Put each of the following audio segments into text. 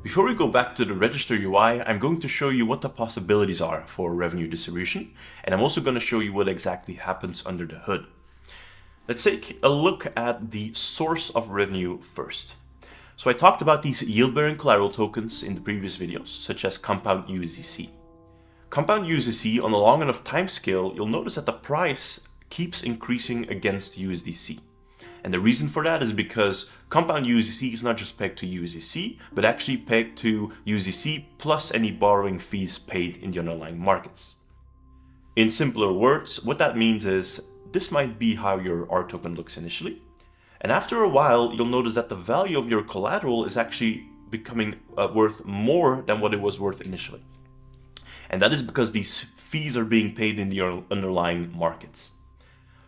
Before we go back to the register UI, I'm going to show you what the possibilities are for revenue distribution, and I'm also going to show you what exactly happens under the hood. Let's take a look at the source of revenue first. So I talked about these yield-bearing collateral tokens in the previous videos, such as compound USDC. Compound USDC, on a long enough time scale, you'll notice that the price keeps increasing against USDC. And the reason for that is because compound USDC is not just pegged to USDC, but actually pegged to USDC plus any borrowing fees paid in the underlying markets. In simpler words, what that means is this might be how your R token looks initially. And after a while, you'll notice that the value of your collateral is actually becoming worth more than what it was worth initially. And that is because these fees are being paid in the underlying markets.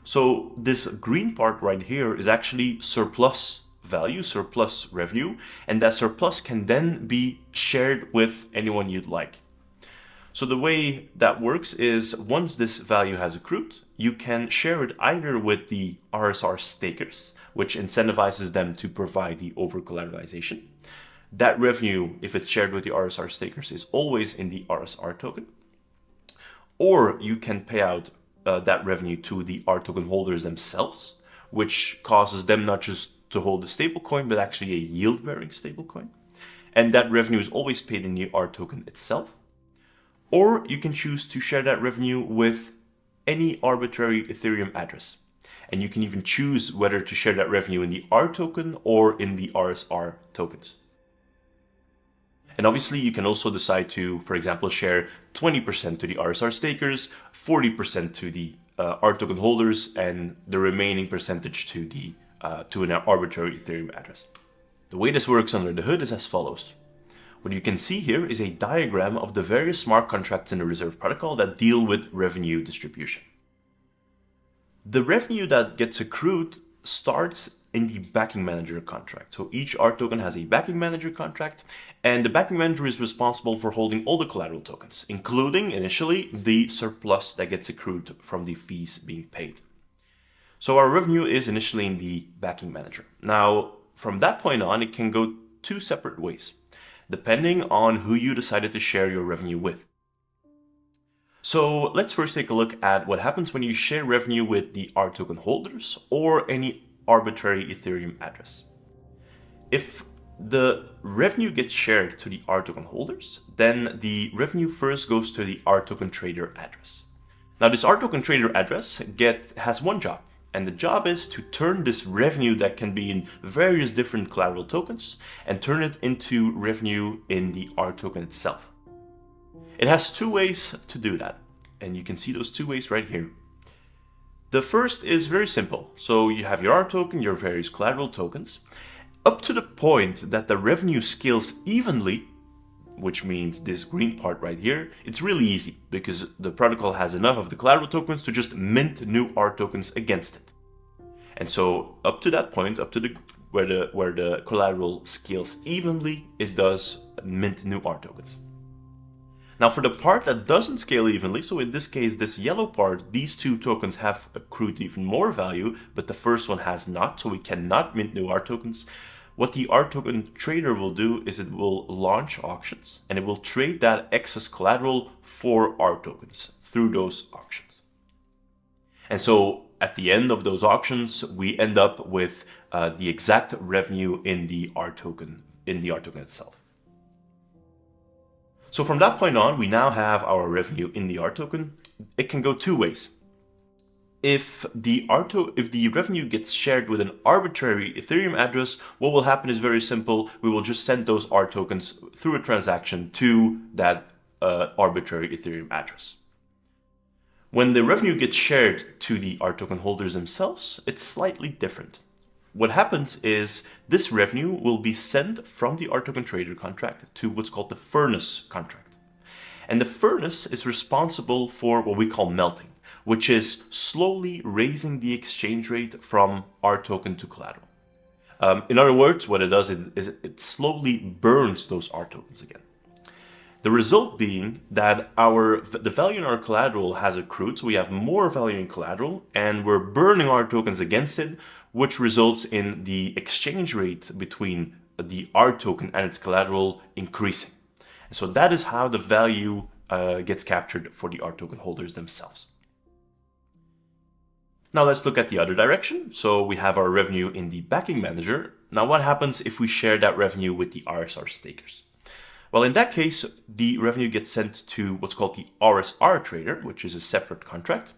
So this green part right here is actually surplus value, surplus revenue, and that surplus can then be shared with anyone you'd like. So the way that works is once this value has accrued, you can share it either with the RSR stakers, which incentivizes them to provide the over-collateralization. That revenue, if it's shared with the RSR stakers, is always in the RSR token. Or you can pay out that revenue to the R token holders themselves, which causes them not just to hold a stablecoin, but actually a yield-bearing stablecoin. And that revenue is always paid in the R token itself. Or you can choose to share that revenue with any arbitrary Ethereum address. And you can even choose whether to share that revenue in the R token or in the RSR tokens. And obviously you can also decide to, for example, share 20% to the RSR stakers, 40% to the R token holders, and the remaining percentage to an arbitrary Ethereum address. The way this works under the hood is as follows. What you can see here is a diagram of the various smart contracts in the Reserve protocol that deal with revenue distribution. The revenue that gets accrued starts in the backing manager contract. So each R token has a backing manager contract, and the backing manager is responsible for holding all the collateral tokens, including initially the surplus that gets accrued from the fees being paid. So our revenue is initially in the backing manager. Now, from that point on, it can go two separate ways, depending on who you decided to share your revenue with. So let's first take a look at what happens when you share revenue with the R token holders or any arbitrary Ethereum address. If the revenue gets shared to the R token holders, then the revenue first goes to the R token trader address. Now this R token trader address has one job, and the job is to turn this revenue that can be in various different collateral tokens and turn it into revenue in the R token itself. It has two ways to do that, and you can see those two ways right here. The first is very simple. So you have your R token, your various collateral tokens, up to the point that the revenue scales evenly, which means this green part right here. It's really easy because the protocol has enough of the collateral tokens to just mint new R tokens against it. And so up to that point, up to where the collateral scales evenly, it does mint new R tokens. Now for the part that doesn't scale evenly, so in this case, this yellow part, these two tokens have accrued even more value, but the first one has not, so we cannot mint new R tokens. What the R token trader will do is it will launch auctions, and it will trade that excess collateral for R tokens through those auctions. And so at the end of those auctions, we end up with the exact revenue in the R token itself. So from that point on, we now have our revenue in the R token. It can go two ways. If the revenue gets shared with an arbitrary Ethereum address, what will happen is very simple. We will just send those R tokens through a transaction to that arbitrary Ethereum address. When the revenue gets shared to the R token holders themselves, it's slightly different. What happens is this revenue will be sent from the R token trader contract to what's called the furnace contract. And the furnace is responsible for what we call melting, which is slowly raising the exchange rate from R token to collateral. In other words, what it does is it slowly burns those R tokens again. The result being that the value in our collateral has accrued, so we have more value in collateral, and we're burning our tokens against it, which results in the exchange rate between the R token and its collateral increasing. And so that is how the value gets captured for the R token holders themselves. Now let's look at the other direction. So we have our revenue in the backing manager. Now what happens if we share that revenue with the RSR stakers? Well, in that case, the revenue gets sent to what's called the RSR trader, which is a separate contract.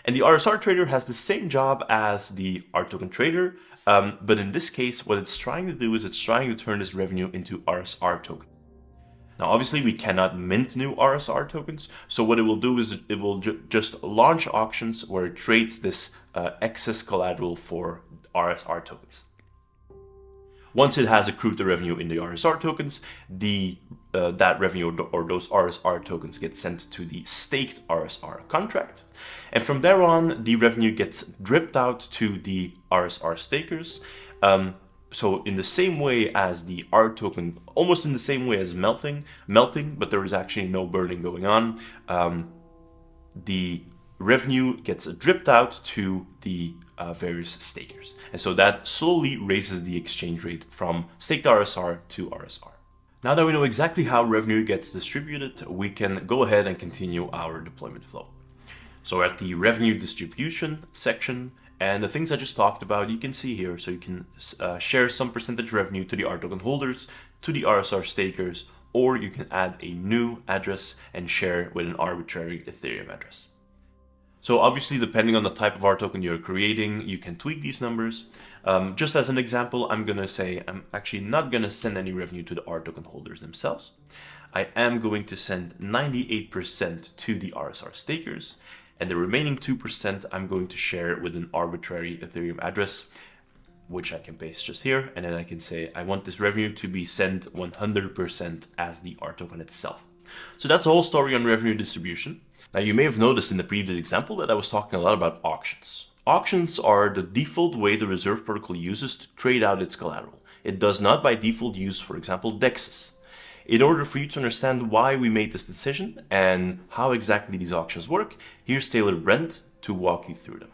And the RSR trader has the same job as the R token trader, but in this case, what it's trying to do is it's trying to turn this revenue into RSR token. Now, obviously, we cannot mint new RSR tokens, so what it will do is it will just launch auctions where it trades this excess collateral for RSR tokens. Once it has accrued the revenue in the RSR tokens, that revenue or those RSR tokens get sent to the staked RSR contract. And from there on, the revenue gets dripped out to the RSR stakers. So in the same way as the R token, almost in the same way as melting, but there is actually no burning going on, the revenue gets dripped out to the various stakers. And so that slowly raises the exchange rate from staked RSR to RSR. Now that we know exactly how revenue gets distributed, we can go ahead and continue our deployment flow. So at the revenue distribution section, and the things I just talked about, you can see here. So you can share some percentage revenue to the R token holders, to the RSR stakers, or you can add a new address and share with an arbitrary Ethereum address. So obviously, depending on the type of R token you're creating, you can tweak these numbers. Just as an example, I'm going to say I'm actually not going to send any revenue to the R token holders themselves. I am going to send 98% to the RSR stakers, and the remaining 2% I'm going to share with an arbitrary Ethereum address, which I can paste just here, and then I can say I want this revenue to be sent 100% as the R token itself. So that's the whole story on revenue distribution. Now you may have noticed in the previous example that I was talking a lot about auctions. Auctions are the default way the Reserve protocol uses to trade out its collateral. It does not by default use, for example, DEXs. In order for you to understand why we made this decision and how exactly these auctions work, here's Taylor Brent to walk you through them.